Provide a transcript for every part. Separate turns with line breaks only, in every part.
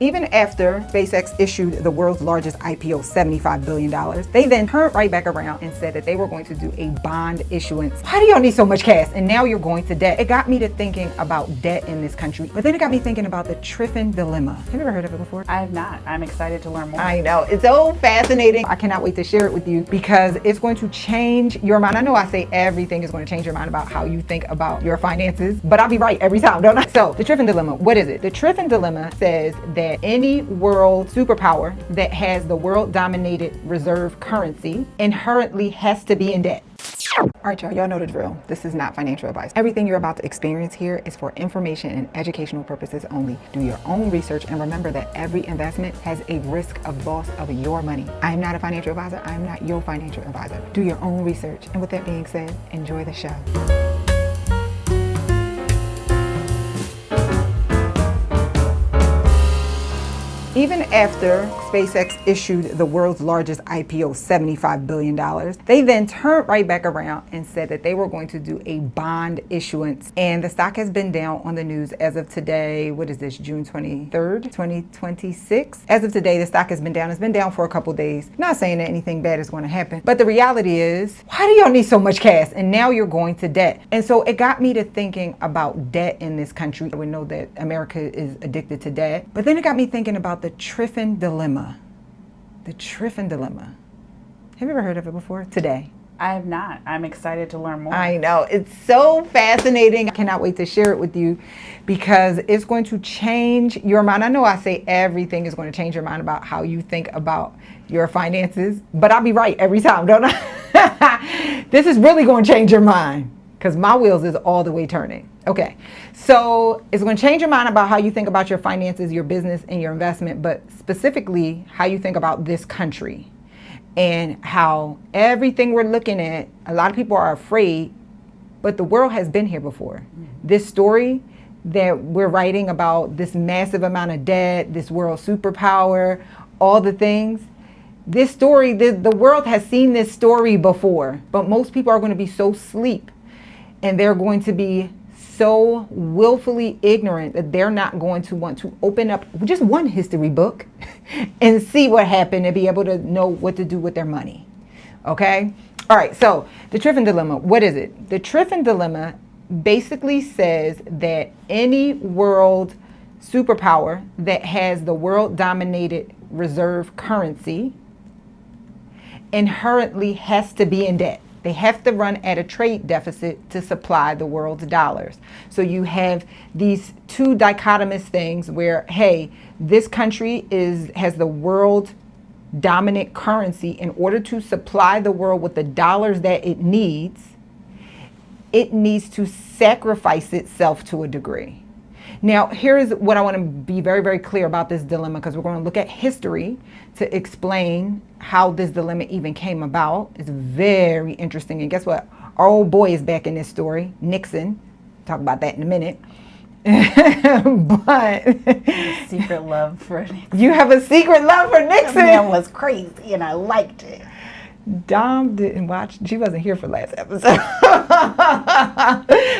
Even after SpaceX issued the world's largest IPO, $75 billion, they then turned right back around and said that they were going to do a bond issuance. Why do y'all need so much cash? And now you're going to debt. It got me to thinking about debt in this country, but then it got me thinking about the Triffin Dilemma. Have you ever heard of it before?
I have not. I'm excited to learn more.
I know, it's so fascinating. I cannot wait to share it with you because it's going to change your mind. I know I say everything is going to change your mind about how you think about your finances, but I'll be right every time, don't I? So the Triffin Dilemma, what is it? The Triffin Dilemma says that any world superpower that has the world dominated reserve currency inherently has to be in debt. All right, y'all know the drill. This is not financial advice. Everything you're about to experience here is for information and educational purposes only. Do your own research and remember that every investment has a risk of loss of your money. I am not a financial advisor. I am not your financial advisor. Do your own research. And with that being said, enjoy the show. Even after SpaceX issued the world's largest IPO, $75 billion, they then turned right back around and said that they were going to do a bond issuance. And the stock has been down on the news as of today. What is this, June 23rd, 2026? As of today, the stock has been down. It's been down for a couple days. Not saying that anything bad is going to happen, but the reality is, why do y'all need so much cash? And now you're going to debt. And so it got me to thinking about debt in this country. We know that America is addicted to debt, but then it got me thinking about the Triffin Dilemma. The Triffin Dilemma. Have you ever heard of it before? Today.
I have not. I'm excited to learn more.
I know. It's so fascinating. I cannot wait to share it with you because it's going to change your mind. I know I say everything is going to change your mind about how you think about your finances, but I'll be right every time, don't I? This is really going to change your mind because my wheels is all the way turning. Okay, so it's going to change your mind about how you think about your finances, your business, and your investment, but specifically how you think about this country and how everything we're looking at, a lot of people are afraid, but the world has been here before. This story that we're writing about, this massive amount of debt, this world superpower, all the things, this story, the world has seen this story before, but most people are going to be so asleep and they're going to be so willfully ignorant that they're not going to want to open up just one history book and see what happened and be able to know what to do with their money. Okay? All right, so the Triffin Dilemma, what is it? The Triffin Dilemma basically says that any world superpower that has the world dominated reserve currency inherently has to be in debt. They have to run at a trade deficit to supply the world's dollars. So you have these two dichotomous things where, hey, this country has the world dominant currency. In order to supply the world with the dollars that it needs to sacrifice itself to a degree. Now, here's what I want to be very, very clear about this dilemma, because we're going to look at history to explain how this dilemma even came about. It's very interesting. And guess what? Our old boy is back in this story, Nixon. Talk about that in a minute. But
Secret love for Nixon.
You have a secret love for Nixon?
That man was crazy and I liked it.
Dom didn't watch. She wasn't here for last episode.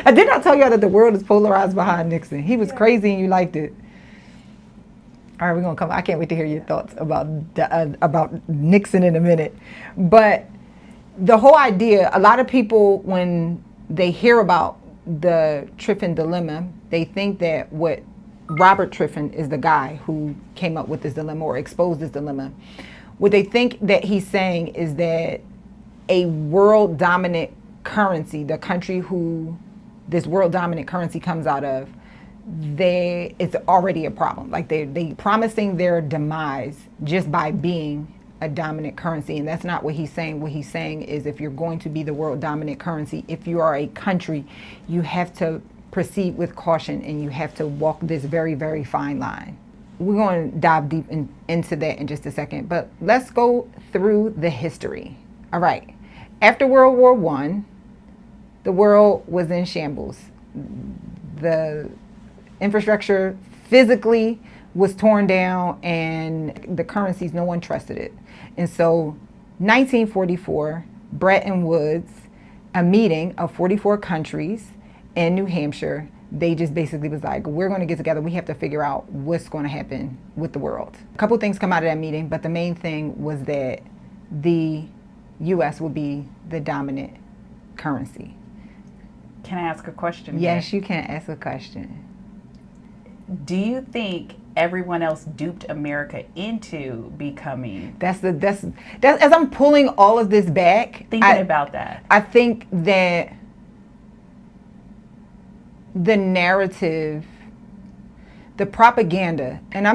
I did not tell y'all that the world is polarized behind Nixon. He was crazy and you liked it. All right, we're going to come. I can't wait to hear your thoughts about Nixon in a minute. But the whole idea, a lot of people, when they hear about the Triffin Dilemma, they think that what Robert Triffin is the guy who came up with this dilemma or exposed this dilemma. What they think that he's saying is that a world dominant currency, the country who this world dominant currency comes out of, it's already a problem. Like they promising their demise just by being a dominant currency. And that's not what he's saying. What he's saying is if you're going to be the world dominant currency, if you are a country, you have to proceed with caution and you have to walk this very, very fine line. We're going to dive deep into that in just a second, but let's go through the history. All right. After World War I, the world was in shambles. The infrastructure physically was torn down and the currencies, no one trusted it. And so 1944, Bretton Woods, a meeting of 44 countries in New Hampshire, they just basically was like, we're going to get together. We have to figure out what's going to happen with the world. A couple things come out of that meeting, but the main thing was that the U.S. will be the dominant currency.
Can I ask a question?
Yes, you can ask a question.
Do you think everyone else duped America into becoming?
That's as I'm pulling all of this back.
Thinking about that.
I think that the narrative, the propaganda, and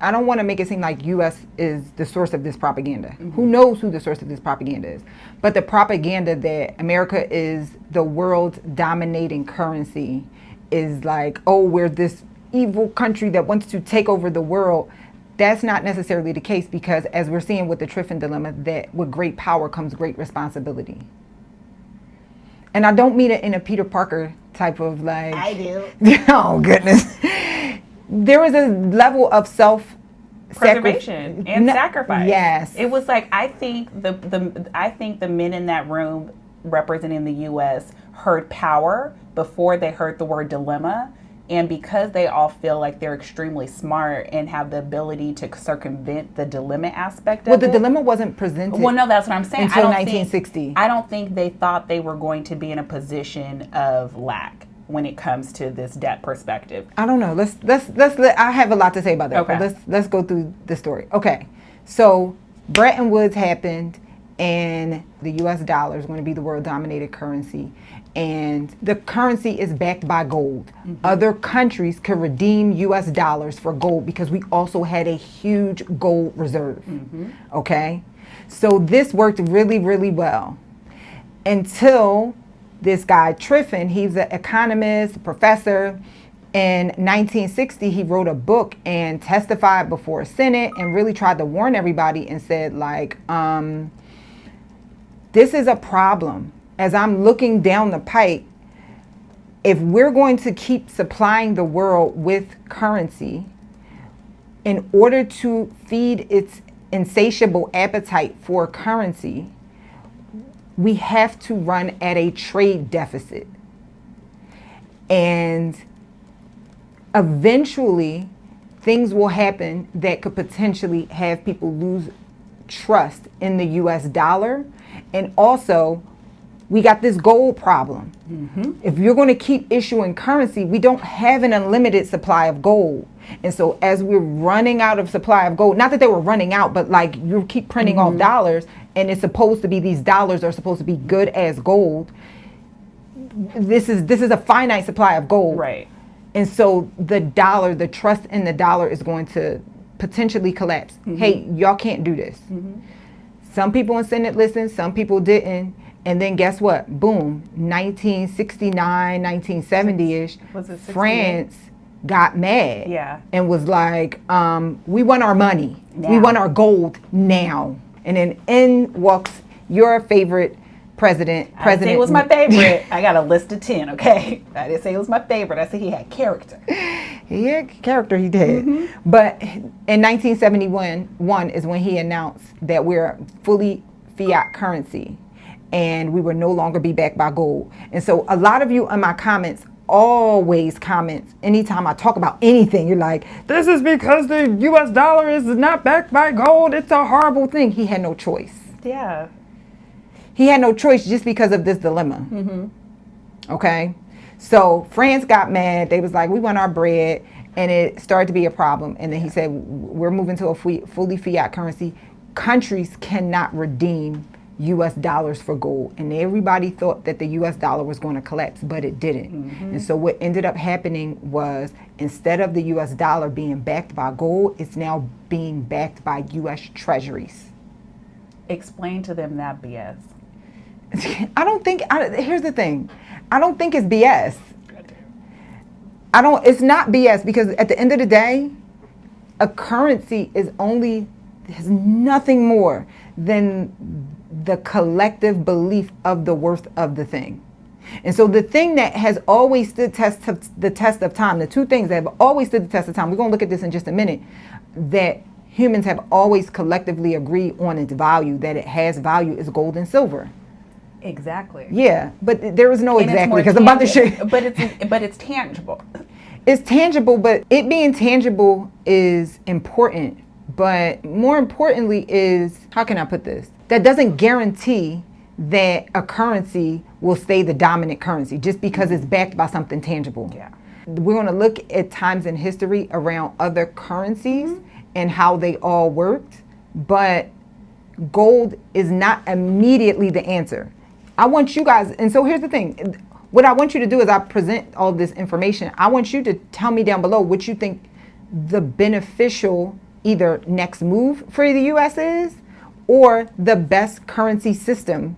I don't want to make it seem like U.S. is the source of this propaganda. Mm-hmm. Who knows who the source of this propaganda is? But the propaganda that America is the world's dominating currency is like, oh, we're this evil country that wants to take over the world. That's not necessarily the case, because as we're seeing with the Triffin Dilemma, that with great power comes great responsibility. And I don't mean it in a Peter Parker type of like...
I do.
Oh, goodness. There is a level of
preservation and sacrifice.
Yes.
It was like, I think the men in that room representing the U.S. heard power before they heard the word dilemma. And because they all feel like they're extremely smart and have the ability to circumvent the dilemma aspect of it.
Well, the dilemma wasn't presented.
Well, no, that's what I'm saying.
Until 1960.
I don't think they thought they were going to be in a position of lack when it comes to this debt perspective.
I don't know. I have a lot to say about that. Okay. Let's go through the story. Okay. So Bretton Woods happened, and the U.S. dollar is going to be the world dominated currency. And the currency is backed by gold. Mm-hmm. Other countries could redeem U.S. dollars for gold because we also had a huge gold reserve. Mm-hmm. Okay? So this worked really, really well until this guy Triffin, he's an economist, professor. In 1960, he wrote a book and testified before a Senate and really tried to warn everybody and said, like, this is a problem. As I'm looking down the pipe, if we're going to keep supplying the world with currency in order to feed its insatiable appetite for currency, we have to run at a trade deficit. And eventually, things will happen that could potentially have people lose trust in the U.S. dollar. And also, we got this gold problem. Mm-hmm. If you're going to keep issuing currency, we don't have an unlimited supply of gold. And so as we're running out of supply of gold, not that they were running out, but like you keep printing mm-hmm. off dollars, and it's supposed to be, these dollars are supposed to be good as gold. This is a finite supply of gold.
Right.
And so the dollar, the trust in the dollar is going to potentially collapse. Mm-hmm. Hey, y'all can't do this. Mm-hmm. Some people in Senate listened, some people didn't. And then guess what? Boom, 1969, 1970-ish, France got mad and was like, we want our money. Now. We want our gold now. And then in walks your favorite president.
I didn't say it was my favorite. I got a list of 10, okay? I didn't say it was my favorite. I said he had character.
He had character, he did. Mm-hmm. But in 1971 is when he announced that we're fully fiat currency, and we will no longer be backed by gold. And so a lot of you in my comments always comment anytime I talk about anything. You're like, this is because the U.S. dollar is not backed by gold. It's a horrible thing. He had no choice.
Yeah.
He had no choice just because of this dilemma. Mm-hmm. Okay? So France got mad. They was like, we want our bread. And it started to be a problem. And then he said, we're moving to a fully fiat currency. Countries cannot redeem U.S. dollars for gold. And everybody thought that the U.S. dollar was going to collapse, but it didn't. Mm-hmm. And so what ended up happening was, instead of the U.S. dollar being backed by gold, it's now being backed by U.S. treasuries.
Explain to them that BS.
Here's the thing. I don't think it's BS. It's not BS, because at the end of the day, a currency is nothing more than the collective belief of the worth of the thing. And so the thing that has always stood the test of time, the two things that have always stood the test of time, we're going to look at this in just a minute, that humans have always collectively agreed on its value, that it has value, is gold and silver.
Exactly.
Yeah, but there is no
And it's
exactly
more
because I'm about to show
tangible, but it's tangible.
it's tangible, but it being tangible is important. But more importantly is, how can I put this? That doesn't guarantee that a currency will stay the dominant currency just because it's backed by something tangible.
Yeah.
We're going to look at times in history around other currencies and how they all worked, but gold is not immediately the answer. I want you guys, and so here's the thing. What I want you to do is I present all this information. I want you to tell me down below what you think the beneficial either next move for the US is, or the best currency system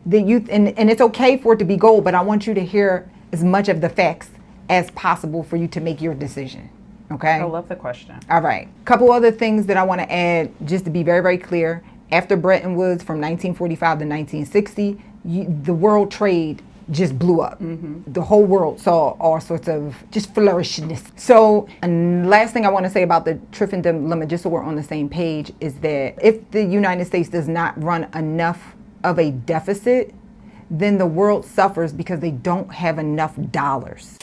that you, and it's okay for it to be gold, but I want you to hear as much of the facts as possible for you to make your decision. Okay?
I love the question.
All right. Couple other things that I want to add, just to be very, very clear. After Bretton Woods from 1945 to 1960, the world trade just blew up. The whole world saw all sorts of just flourishness. So, and last thing I want to say about the Triffin Dilemma, just so we're on the same page, is that if the United States does not run enough of a deficit, then the world suffers because they don't have enough dollars.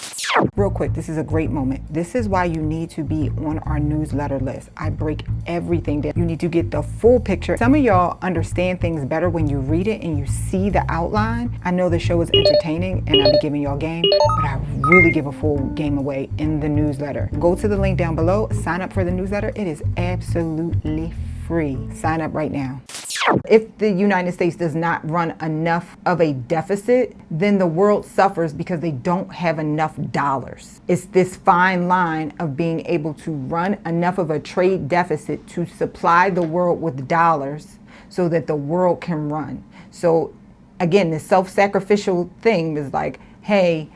Real quick, this is a great moment. This is why you need to be on our newsletter list. I break everything down. You need to get the full picture. Some of y'all understand things better when you read it and you see the outline. I know the show is entertaining and I be giving y'all game, but I really give a full game away in the newsletter. Go to the link down below, sign up for the newsletter. It is absolutely free. Sign up right now. If the United States does not run enough of a deficit, then the world suffers because they don't have enough dollars. It's this fine line of being able to run enough of a trade deficit to supply the world with dollars so that the world can run. So again, this self-sacrificial thing is like, hey,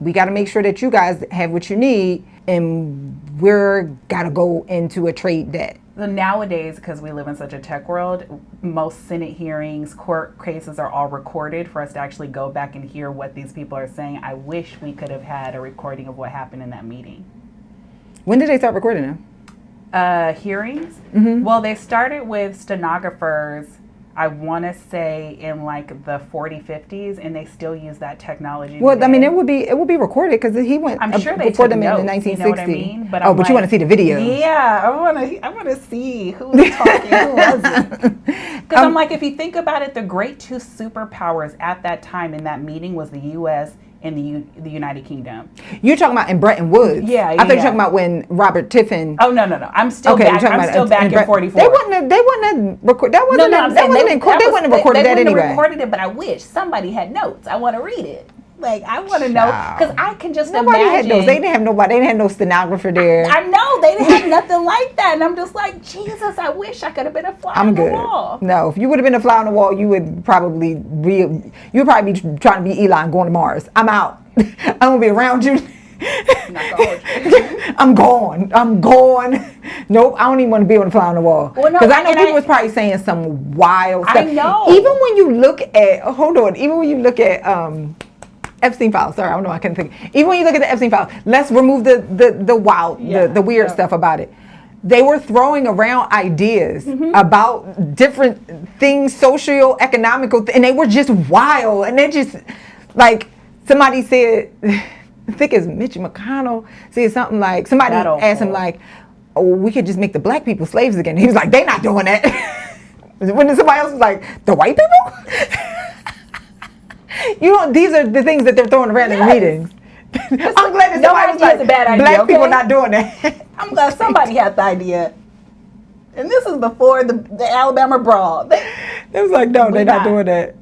we got to make sure that you guys have what you need, and we're got to go into a trade debt.
Nowadays, because we live in such a tech world, most Senate hearings, court cases are all recorded for us to actually go back and hear what these people are saying. I wish we could have had a recording of what happened in that meeting.
When did they start recording them?
Hearings? Well, they started with stenographers, I want to say in like the 40s, 50s, and they still use that technology.
Well,
today.
I mean, it would be recorded because he went
I'm sure they
before
took
them
notes,
in the 1960s.
you know what I mean? But
oh, but you want to see the video?
Yeah, I want to see who's talking, who wasn't. Because I'm like, if you think about it, the great two superpowers at that time in that meeting was the U.S. and the United Kingdom.
You're talking about in Bretton Woods.
Yeah,
I thought you were talking about when Robert Tiffin.
Oh no! I'm still back. I'm still back in 44.
They wouldn't record. That wasn't.
No,
they wouldn't have recorded that anyway.
They recorded it, but I wish somebody had notes. I want to read it. Like, I want to know, because I can just
nobody
imagine.
Had those. They didn't have nobody. They didn't have no stenographer there.
I know they didn't have nothing like that, and I'm just like, Jesus, I wish I could have been a fly on the wall.
No, if you would have been a fly on the wall, you would probably be trying to be Eli and going to Mars. I'm out. I'm gonna be around you. I'm gone. Nope, I don't even want to be on the fly on the wall. Because I know people was probably saying some wild stuff.
I know.
Even when you look at, Epstein files. Sorry, I don't know. I couldn't think. Even when you look at the Epstein files, let's remove the weird stuff about it. They were throwing around ideas about different things, socio-economical, and they were just wild. And they just, like, somebody said, I think it's Mitch McConnell, said something like, somebody asked him like, oh, we could just make the black people slaves again. He was like, they're not doing that. When somebody else was like, the white people? These are the things that they're throwing around in meetings. I'm glad that somebody was like, a bad idea, black people not doing that.
I'm glad somebody had the idea. And this is before the Alabama brawl.
It was like, no, they're not doing that.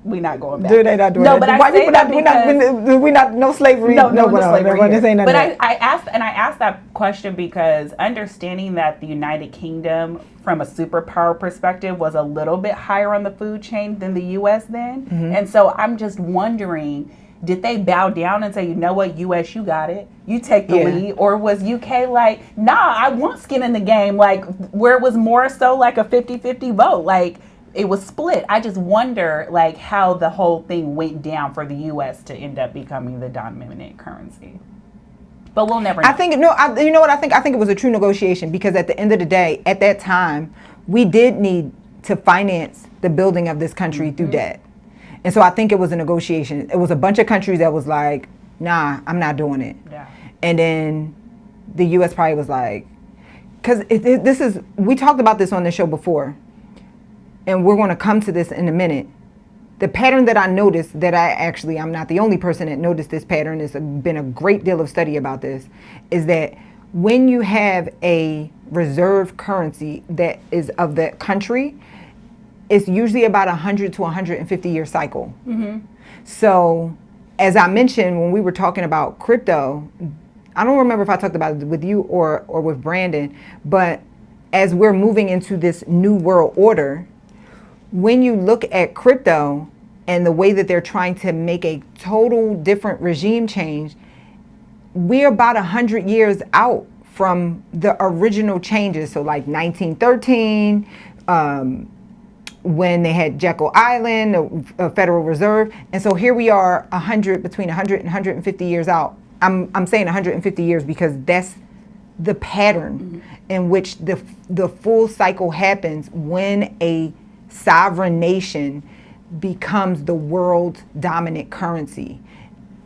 We're not going back.
Dude, they not doing
no,
that.
But I
white
say
people
that
we not no slavery.
No slavery.
This ain't
but I asked that question because understanding that the United Kingdom, from a superpower perspective, was a little bit higher on the food chain than the U.S. then, and so I'm just wondering, did they bow down and say, you know what, U.S., you got it, you take the lead, or was UK like, nah, I want skin in the game, like where it was more so like a 50-50 vote, like. It was split. I just wonder, like, how the whole thing went down for the U.S. to end up becoming the dominant currency. But we'll never know.
I think, you know what I think? I think it was a true negotiation because at the end of the day, at that time, we did need to finance the building of this country through debt. And so I think it was a negotiation. It was a bunch of countries that was like, nah, I'm not doing it.
Yeah.
And then the U.S. probably was like, because we talked about this on the show before, and we're going to come to this in a minute. The pattern that I noticed, I'm not the only person that noticed this pattern, there's been a great deal of study about this, is that when you have a reserve currency that is of that country, it's usually about 100 to 150 year cycle.
Mm-hmm.
So as I mentioned, when we were talking about crypto, I don't remember if I talked about it with you or with Brandon, but as we're moving into this new world order, when you look at crypto and the way that they're trying to make a total different regime change, we're about 100 years out from the original changes. So like 1913, when they had Jekyll Island, the Federal Reserve. And so here we are between 100 and 150 years out. I'm saying 150 years because that's the pattern in which the full cycle happens when a sovereign nation becomes the world dominant currency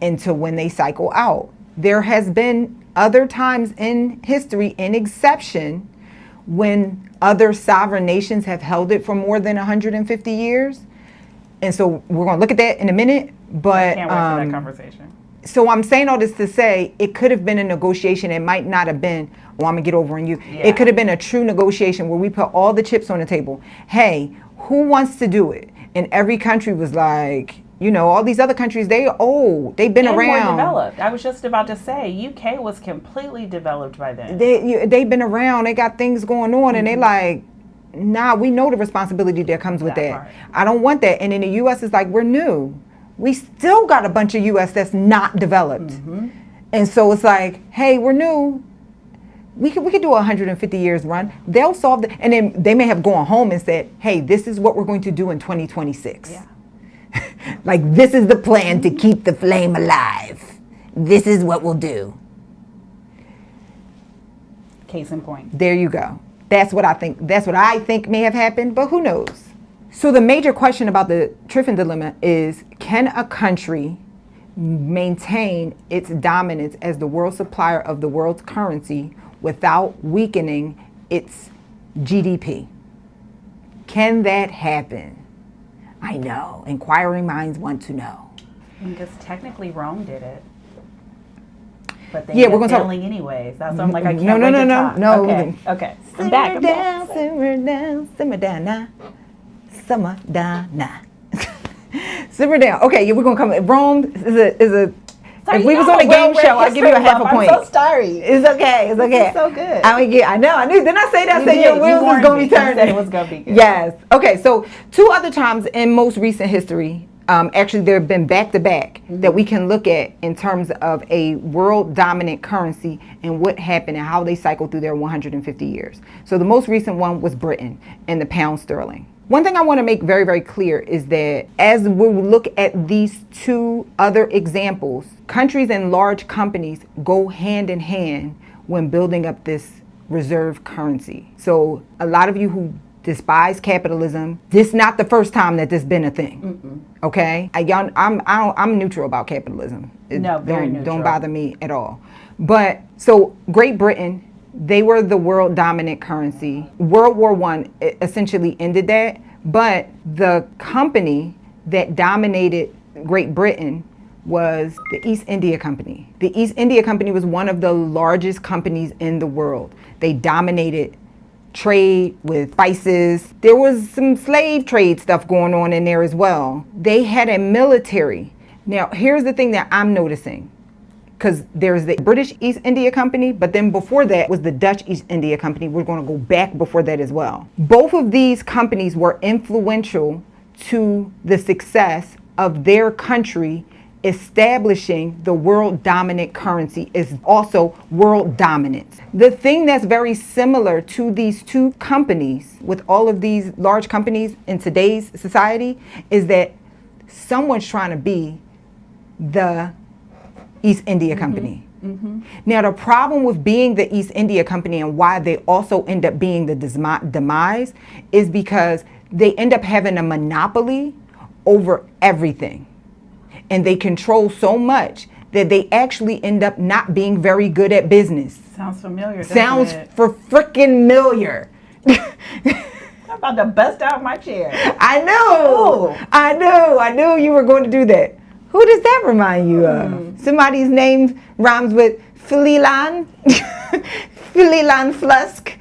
until when they cycle out. There has been other times in history, in exception, when other sovereign nations have held it for more than 150 years. And so we're going to look at that in a minute. But
I can't wait for that conversation.
So I'm saying all this to say it could have been a negotiation. It might not have been, I'm going to get over on you.
Yeah.
It could have been a true negotiation where we put all the chips on the table. Hey, who wants to do it? And every country was like, all these other countries, they've been
and
around.
More developed. I was just about to say, UK was completely developed by then.
They've been around. They got things going on, and they like, nah, we know the responsibility that comes with that.
Part.
I don't want that. And in the U.S., it's like, we're new. We still got a bunch of U.S. that's not developed.
Mm-hmm.
And so it's like, hey, we're new. We could do a 150 years run. They'll solve it. And then they may have gone home and said, hey, this is what we're going to do in 2026.
Yeah.
Like, this is the plan to keep the flame alive. This is what we'll do.
Case in point.
There you go. That's what I think may have happened, but who knows? So the major question about the Triffin Dilemma is, can a country maintain its dominance as the world supplier of the world's currency without weakening its GDP? Can that happen? I know. Inquiring minds want to know.
Because technically Rome did it. But they
we're
were
going to
failing anyways. That's why I'm like, I can't
No.
Okay. I'm back.
Simmer down now. Simmer down now. Simmer down. Okay, we're going to come. Rome is a if we was on a game show, I'd give you a half a point.
I'm so sorry.
It's okay. It's okay.
It's so good.
I know. I knew. Didn't I say that? Say your wheels was going to be turning.
You said it was going to be good.
Yes. Okay. So 2 other times in most recent history, actually there have been back-to-back that we can look at in terms of a world dominant currency and what happened and how they cycled through their 150 years. So the most recent one was Britain and the pound sterling. One thing I want to make very, very clear is that as we look at these 2 other examples, countries and large companies go hand in hand when building up this reserve currency. So a lot of you who despise capitalism, this is not the first time that this been a thing. Okay? I'm neutral about capitalism.
Very neutral.
Don't bother me at all. But so Great Britain, they were the world dominant currency. World War I essentially ended that, but the company that dominated Great Britain was the East India Company. The East India Company was one of the largest companies in the world. They dominated trade with spices. There was some slave trade stuff going on in there as well. They had a military. Now, here's the thing that I'm noticing. Because there's the British East India Company, but then before that was the Dutch East India Company. We're going to go back before that as well. Both of these companies were influential to the success of their country establishing the world dominant currency is also world dominance. The thing that's very similar to these 2 companies with all of these large companies in today's society is that someone's trying to be the East India Company. Now, the problem with being the East India Company and why they also end up being the demise is because they end up having a monopoly over everything. And they control so much that they actually end up not being very good at business.
Sounds familiar.
Sounds for freaking familiar.
I'm about to bust out my chair.
I know.
Ooh.
I knew you were going to do that. Who does that remind you of? Somebody's name rhymes with Fililan. Fililan Flusk.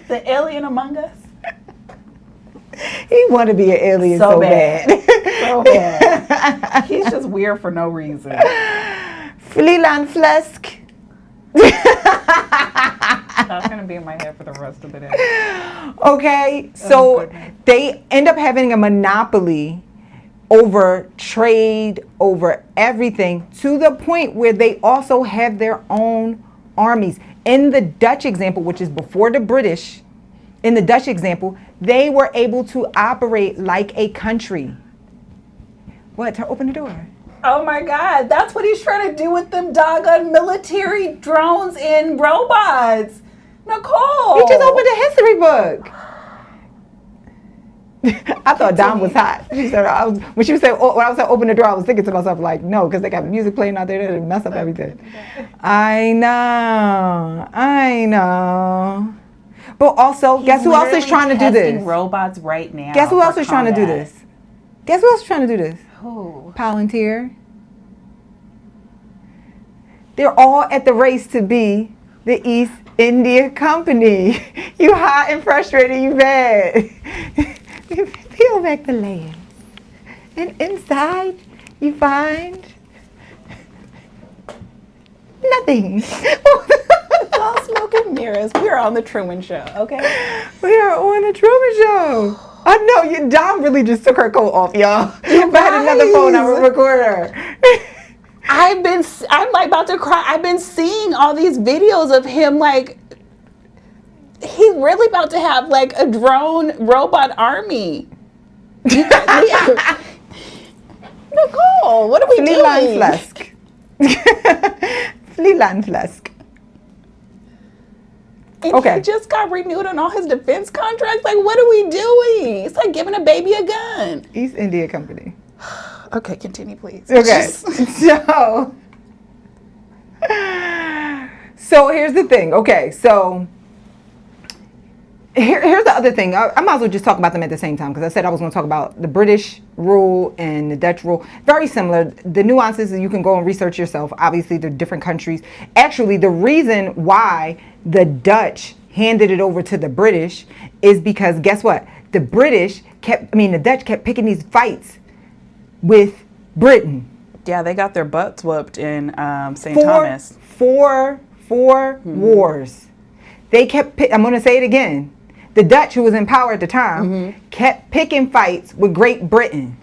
The alien among us?
He want to be an alien so bad.
So bad. He's just weird for no reason.
Fililan Flusk.
That's going to be in my head for the rest of the day.
Okay, so they end up having a monopoly over trade, over everything, to the point where they also have their own armies. In the Dutch example, which is before the British, in the Dutch example, they were able to operate like a country. What? To open the door.
Oh my God, that's what he's trying to do with them doggone military drones and robots. Nicole.
He just opened a history book. I thought Dom was hot. She said, when she was saying, when I was saying open the door, I was thinking to myself, like, no, because they got music playing out there that'll mess up everything. I know. But also, guess who else is trying to do this?
Robots right now.
Guess who else is trying to do this? Guess who else is trying to do this?
Who?
Palantir. They're all at the race to be the East India Company. You hot and frustrated, you bad. Peel back the layers. And inside, you find nothing.
All smoke and mirrors. We're on the Truman Show, okay?
We are on the Truman Show. I know, Dom really just took her coat off, y'all. If I had another phone, I would record her.
I'm like about to cry. I've been seeing all these videos of him, like, he's really about to have like a drone robot army. Nicole, what are we doing?
Flusk. Flilan Flusk.
And
okay.
He just got renewed on all his defense contracts. Like, what are we doing? It's like giving a baby a gun.
East India Company.
Okay, continue, please.
Okay. So here's the thing. Okay, so here's the other thing. I might as well just talk about them at the same time, because I said I was going to talk about the British rule and the Dutch rule. Very similar. The nuances, you can go and research yourself. Obviously, they're different countries. Actually, the reason why the Dutch handed it over to the British is because, guess what? The Dutch kept picking these fights with Britain.
Yeah, they got their butts whooped in St. Thomas.
Four wars. They kept, I'm going to say it again. The Dutch, who was in power at the time, kept picking fights with Great Britain.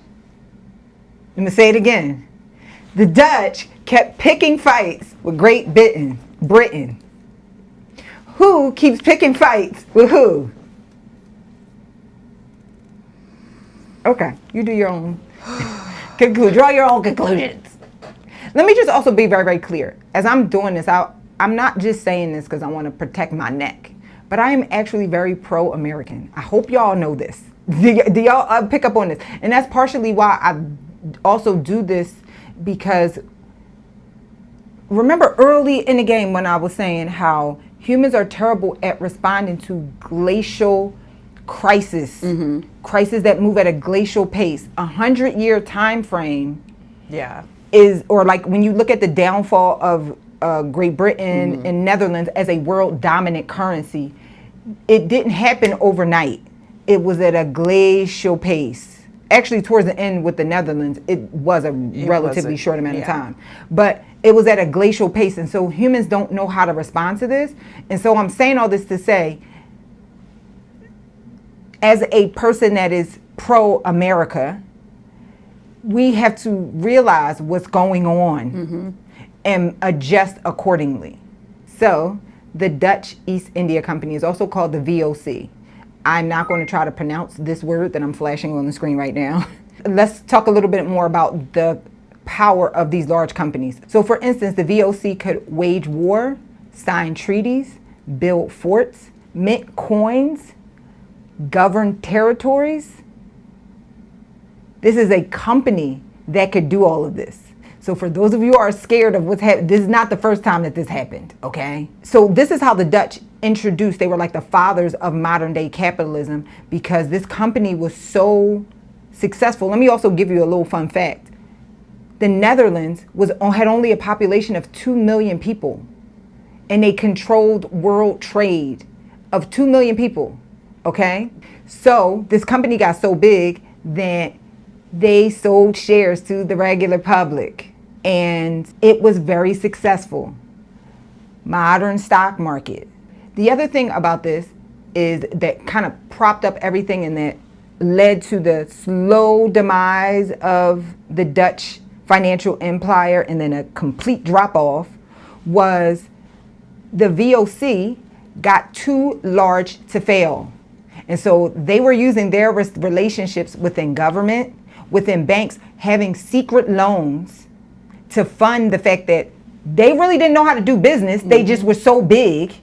I'm going to say it again. The Dutch kept picking fights with Great Britain. Who keeps picking fights with who? Okay, you do your own. Draw your own conclusions. Let me just also be very, very clear. As I'm doing this, I'm not just saying this because I want to protect my neck, but I am actually very pro-American. I hope y'all know this. Do y'all pick up on this? And that's partially why I also do this, because remember early in the game when I was saying how humans are terrible at responding to glacial crisis that move at a glacial pace. 100-year time frame is, or like when you look at the downfall of Great Britain and Netherlands as a world dominant currency, it didn't happen overnight. It was at a glacial pace. Actually, towards the end with the Netherlands, it was a relatively short amount of time, but it was at a glacial pace. And so humans don't know how to respond to this. And so I'm saying all this to say, as a person that is pro-America, we have to realize what's going on and adjust accordingly. So the Dutch East India Company is also called the VOC. I'm not going to try to pronounce this word that I'm flashing on the screen right now. Let's talk a little bit more about the power of these large companies. So for instance, the VOC could wage war, sign treaties, build forts, mint coins, govern territories, This is a company that could do all of this. So for those of you who are scared of what's happening, this is not the first time that this happened, okay? So this is how the Dutch introduced, they were like the fathers of modern day capitalism, because this company was so successful. Let me also give you a little fun fact. The Netherlands had only a population of 2 million people, and they controlled world trade of 2 million people, okay? So this company got so big that they sold shares to the regular public, and it was very successful. Modern stock market. The other thing about this is that kind of propped up everything and that led to the slow demise of the Dutch financial empire and then a complete drop off was the VOC got too large to fail. And so they were using their relationships within government, within banks, having secret loans to fund the fact that they really didn't know how to do business. They just were so big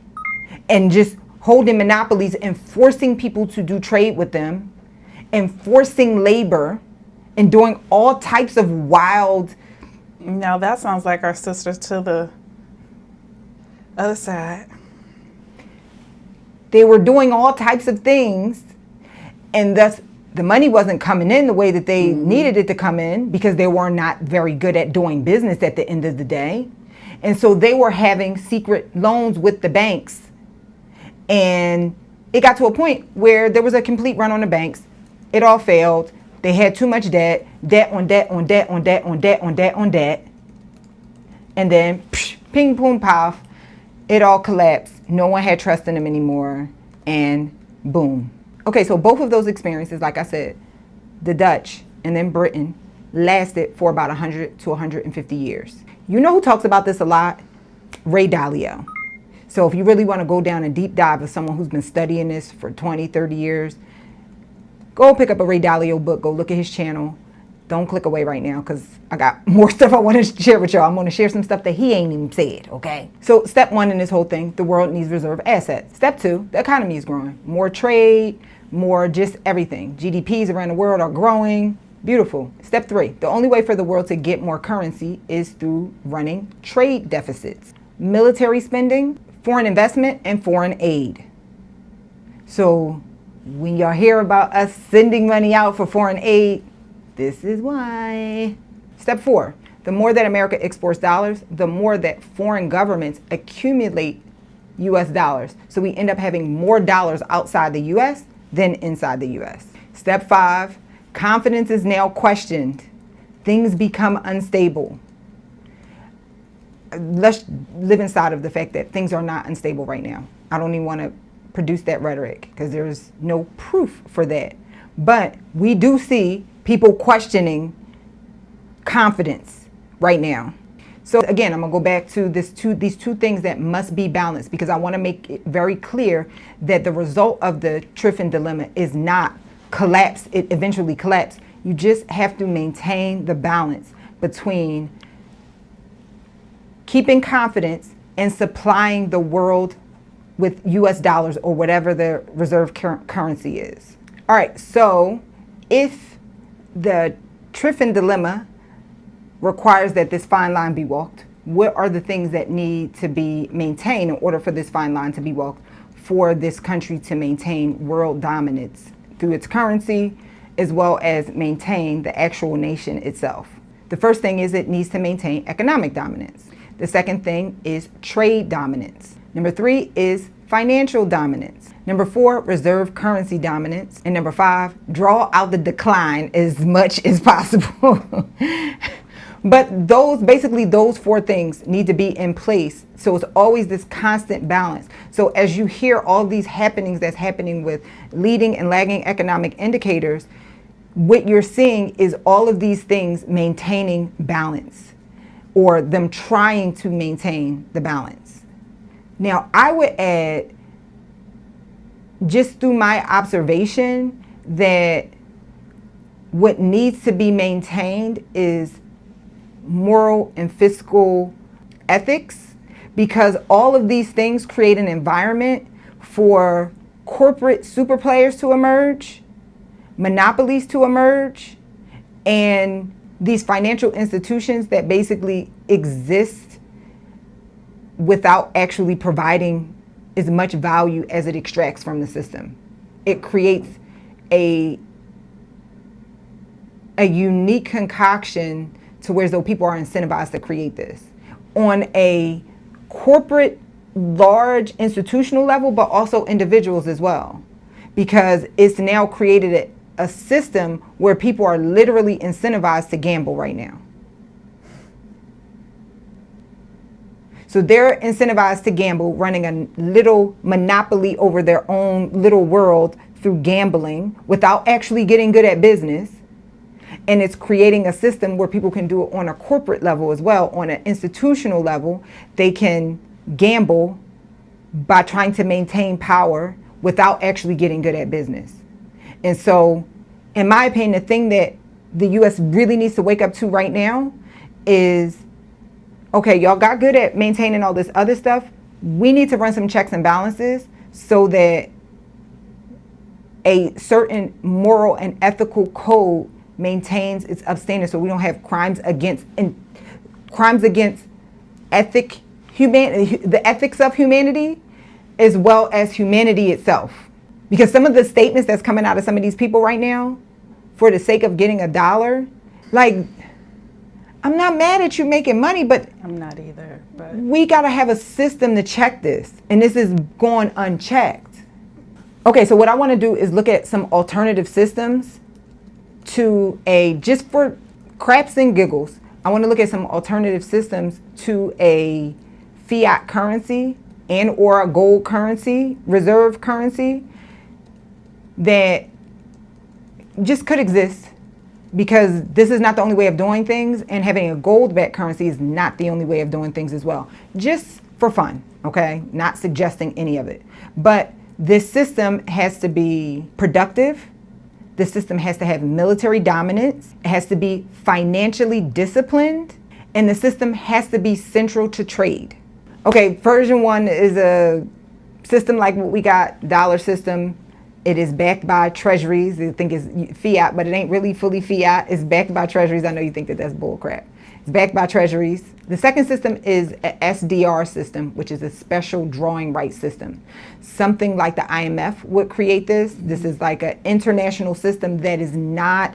and just holding monopolies and forcing people to do trade with them and forcing labor and doing all types of wild.
Now that sounds like our sisters to the other side.
They were doing all types of things, and thus the money wasn't coming in the way that they needed it to come in, because they were not very good at doing business at the end of the day. And so they were having secret loans with the banks. And it got to a point where there was a complete run on the banks. It all failed. They had too much debt, debt on debt on debt on debt on debt on debt on debt. And then ping, boom, pow, it all collapsed. No one had trust in them anymore. And boom. Okay, so both of those experiences, like I said, the Dutch and then Britain, lasted for about 100 to 150 years. You know who talks about this a lot? Ray Dalio. So if you really want to go down a deep dive of someone who's been studying this for 20, 30 years, go pick up a Ray Dalio book, go look at his channel. Don't click away right now because I got more stuff I want to share with y'all. I'm going to share some stuff that he ain't even said, okay? So step one in this whole thing, the world needs reserve assets. Step two, the economy is growing. More trade, more just everything. GDPs around the world are growing. Beautiful. Step three, the only way for the world to get more currency is through running trade deficits, military spending, foreign investment, and foreign aid. So when y'all hear about us sending money out for foreign aid, this is why. Step four, the more that America exports dollars, the more that foreign governments accumulate US dollars. So we end up having more dollars outside the US than inside the US. Step five, confidence is now questioned. Things become unstable. Let's live inside of the fact that things are not unstable right now. I don't even want to produce that rhetoric because there's no proof for that. But we do see people questioning confidence right now. So again, I'm gonna go back to these two things that must be balanced, because I want to make it very clear that the result of the Triffin Dilemma is not collapse. It eventually collapsed. You just have to maintain the balance between keeping confidence and supplying the world with US dollars or whatever the reserve currency is. All right, so if the Triffin Dilemma requires that this fine line be walked, what are the things that need to be maintained in order for this fine line to be walked, for this country to maintain world dominance through its currency, as well as maintain the actual nation itself? The first thing is it needs to maintain economic dominance. The second thing is trade dominance. Number three is financial dominance. Number four, reserve currency dominance. And number five, draw out the decline as much as possible. But those four things need to be in place. So it's always this constant balance. So as you hear all these happenings that's happening with leading and lagging economic indicators, what you're seeing is all of these things maintaining balance, or them trying to maintain the balance. Now, I would add, just through my observation, that what needs to be maintained is moral and fiscal ethics, because all of these things create an environment for corporate super players to emerge, monopolies to emerge, And these financial institutions that basically exist without actually providing as much value as it extracts from the system. It creates a unique concoction to where though people are incentivized to create this on a corporate, large institutional level, but also individuals as well, because it's now created a system where people are literally incentivized to gamble right now. So they're incentivized to gamble, running a little monopoly over their own little world through gambling without actually getting good at business. And it's creating a system where people can do it on a corporate level as well. On an institutional level, they can gamble by trying to maintain power without actually getting good at business. And so, in my opinion, the thing that the U.S. really needs to wake up to right now is, okay, y'all got good at maintaining all this other stuff. We need to run some checks and balances so that a certain moral and ethical code maintains its upstanding, so we don't have crimes against the ethics of humanity, as well as humanity itself. Because some of the statements that's coming out of some of these people right now, for the sake of getting $1, like, I'm not mad at you making money, but
I'm not either. But
we got to have a system to check this, and this is going unchecked. Okay, so what I want to do is look at some alternative systems to just for craps and giggles, I want to look at some alternative systems to a fiat currency and or a gold currency, reserve currency, that just could exist, because this is not the only way of doing things, and having a gold-backed currency is not the only way of doing things as well. Just for fun, okay? Not suggesting any of it. But this system has to be productive. The system has to have military dominance. It has to be financially disciplined. And the system has to be central to trade. Okay, version 1 is a system like what we got, dollar system. It is backed by treasuries. I think it's fiat, but it ain't really fully fiat. It's backed by treasuries. I know you think that that's bull crap. It's backed by treasuries. The second system is a SDR system, which is a special drawing rights system. Something like the IMF would create this. This is like an international system that is not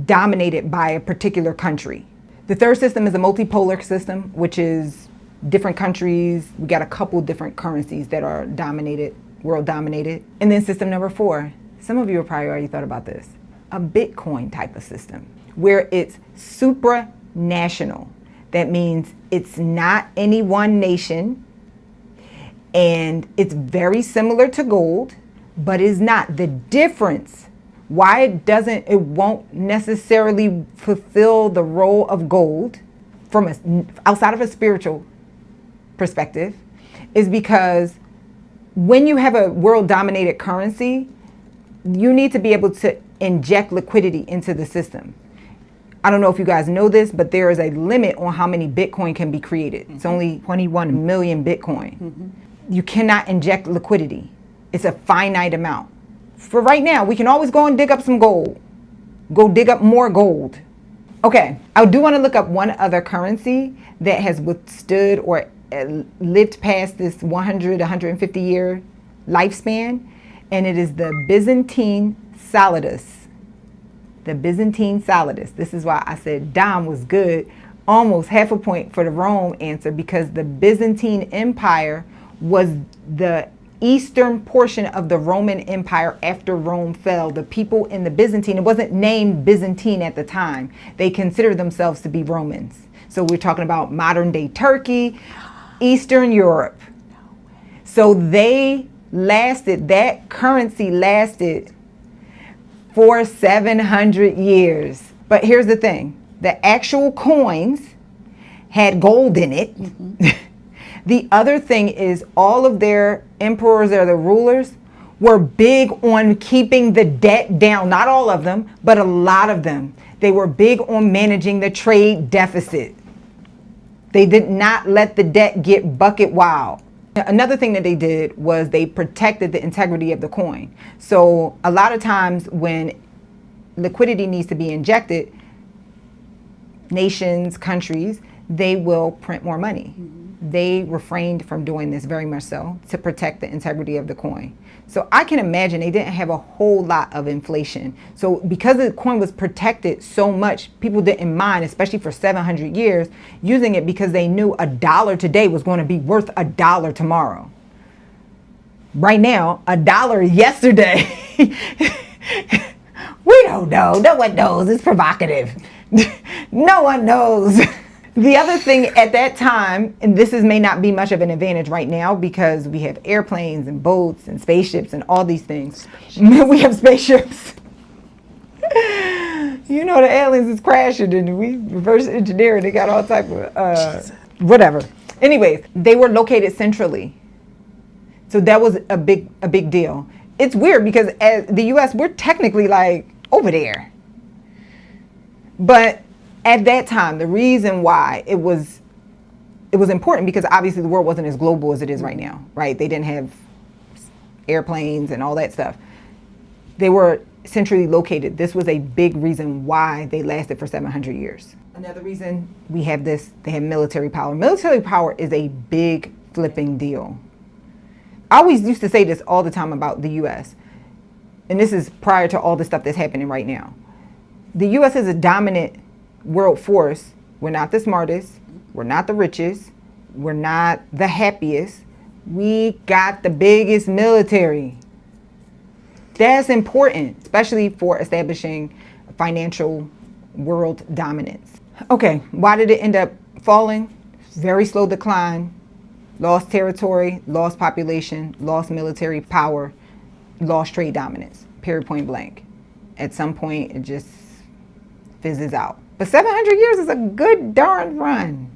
dominated by a particular country. The third system is a multipolar system, which is different countries. We got a couple different currencies that are dominated, world dominated. And then system number 4, some of you have probably already thought about this, a Bitcoin type of system where it's supranational. That means it's not any one nation, and it's very similar to gold, but is not. The difference, why it won't necessarily fulfill the role of gold from outside of a spiritual perspective, is because when you have a world dominated currency, you need to be able to inject liquidity into the system. I don't know if you guys know this, but there is a limit on how many Bitcoin can be created. Mm-hmm. It's only 21 million Bitcoin. Mm-hmm. You cannot inject liquidity. It's a finite amount. For right now, we can always go and dig up some gold. Go dig up more gold. Okay, I do want to look up one other currency that has withstood or lived past this 100, 150 year lifespan, and it is the Byzantine Solidus. The Byzantine Solidus. This is why I said Dom was good, almost half a point for the Rome answer, because the Byzantine Empire was the eastern portion of the Roman Empire after Rome fell. The people in the Byzantine, it wasn't named Byzantine at the time. They considered themselves to be Romans. So we're talking about modern day Turkey, Eastern Europe. So that currency lasted for 700 years. But here's the thing, the actual coins had gold in it. Mm-hmm. The other thing is all of their emperors or the rulers were big on keeping the debt down. Not all of them, but a lot of them. They were big on managing the trade deficit. They did not let the debt get bucket wild. Another thing that they did was they protected the integrity of the coin. So a lot of times when liquidity needs to be injected, nations, countries, they will print more money. They refrained from doing this very much so to protect the integrity of the coin. So I can imagine they didn't have a whole lot of inflation. So because the coin was protected so much, people didn't mind, especially for 700 years, using it because they knew $1 today was going to be worth $1 tomorrow. Right now, $1 yesterday. We don't know. No one knows. It's provocative. No one knows. The other thing at that time, and this may not be much of an advantage right now because we have airplanes and boats and spaceships and all these things. We have spaceships. You know, the aliens is crashing and we reverse engineering. They got all type of whatever. Anyways, they were located centrally. So that was a big deal. It's weird because as the US, we're technically like over there. But at that time, the reason why it was important because obviously the world wasn't as global as it is right now, right? They didn't have airplanes and all that stuff. They were centrally located. This was a big reason why they lasted for 700 years. Another reason we have this, they have military power. Military power is a big flipping deal. I always used to say this all the time about the US, and this is prior to all the stuff that's happening right now. The US is a dominant world force. We're not the smartest, we're not the richest, we're not the happiest. We got the biggest military. That's important, especially for establishing financial world dominance. Okay, why did it end up falling? Very slow decline, lost territory, lost population, lost military power, lost trade dominance, period, point blank. At some point, it just fizzes out. But 700 years is a good darn run.